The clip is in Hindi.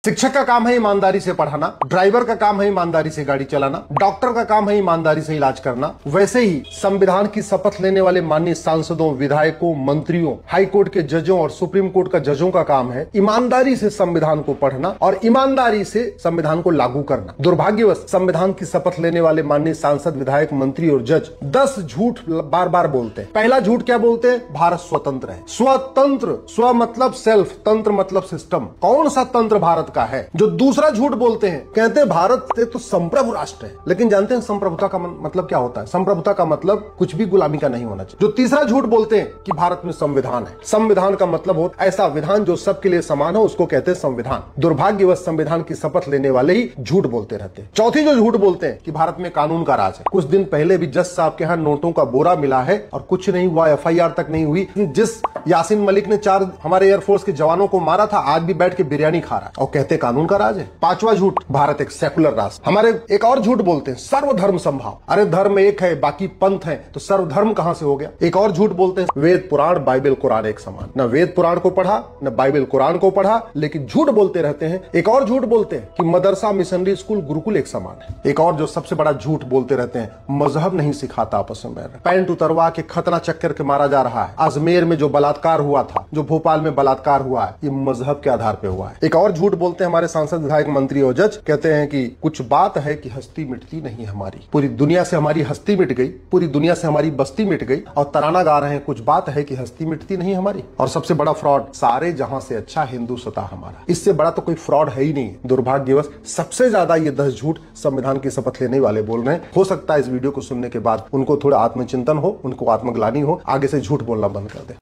शिक्षक का काम है ईमानदारी से पढ़ाना, ड्राइवर का काम है ईमानदारी से गाड़ी चलाना, डॉक्टर का काम है ईमानदारी से इलाज करना। वैसे ही संविधान की शपथ लेने वाले माननीय सांसदों, विधायकों, मंत्रियों, हाई कोर्ट के जजों और सुप्रीम कोर्ट का जजों का काम है ईमानदारी से संविधान को पढ़ना और ईमानदारी से संविधान को लागू करना। दुर्भाग्यवश संविधान की शपथ लेने वाले माननीय सांसद, विधायक, मंत्री और जज 10 झूठ बार बार बोलते हैं। पहला झूठ क्या बोलते हैं? भारत स्वतंत्र है। स्वतंत्र, स्व मतलब सेल्फ, तंत्र मतलब सिस्टम। कौन सा तंत्र भारत का है? जो दूसरा झूठ बोलते हैं, कहते हैं भारत तो संप्रभु राष्ट्र है। लेकिन जानते हैं संप्रभुता का मतलब क्या होता है? संप्रभुता का मतलब कुछ भी गुलामी का नहीं होना चाहिए। जो तीसरा झूठ बोलते हैं कि भारत में संविधान है। संविधान का मतलब होता है ऐसा विधान जो सबके लिए समान हो, उसको कहते हैं संविधान। दुर्भाग्यवश संविधान की शपथ लेने वाले ही झूठ बोलते रहते हैं। चौथी जो झूठ बोलते हैं कि भारत में कानून का राज है। कुछ दिन पहले भी जज साहब के यहाँ नोटों का बोरा मिला है और कुछ नहीं हुआ, FIR तक नहीं हुई। जिस यासीन मलिक ने 4 हमारे एयरफोर्स के जवानों को मारा था, आज भी बैठ के बिरयानी खा रहा है और कहते कानून का राज है। पांचवा झूठ, भारत एक सेकुलर राष्ट्र। हमारे एक और झूठ बोलते हैं, सर्वधर्म संभाव। अरे धर्म एक है, बाकी पंथ है, तो सर्वधर्म कहां से हो गया? एक और झूठ बोलते हैं, वेद पुराण बाइबल कुरान एक समान। न वेद पुराण को पढ़ा, न बाइबल कुरान को पढ़ा, लेकिन झूठ बोलते रहते हैं। एक और झूठ बोलते हैं कि मदरसा, मिशनरी स्कूल, गुरुकुल एक समान है। एक और जो सबसे बड़ा झूठ बोलते रहते हैं, मजहब नहीं सिखाता आपस में। पैंट उतरवा के खतना चक्कर के मारा जा रहा है। अजमेर में जो बलात्कार हुआ था, जो भोपाल में बलात्कार हुआ है, ये मजहब के आधार पर हुआ है। एक और झूठ बोलते हैं हमारे सांसद, विधायक, मंत्री और जज, कहते हैं कि कुछ बात है कि हस्ती मिटती नहीं हमारी। पूरी दुनिया से हमारी हस्ती मिट गई, पूरी दुनिया से हमारी बस्ती मिट गई और तराना गा रहे हैं, कुछ बात है कि हस्ती मिटती नहीं हमारी। और सबसे बड़ा फ्रॉड, सारे जहां से अच्छा हिंदू सता हमारा। इससे बड़ा तो कोई फ्रॉड है ही नहीं। दुर्भाग्यवश सबसे ज्यादा ये 10 झूठ संविधान की शपथ लेने वाले बोल रहे हैं। हो सकता है इस वीडियो को सुनने के बाद उनको थोड़ा आत्मचिंतन हो, उनको आत्मग्लानि हो, आगे से झूठ बोलना बंद कर दे।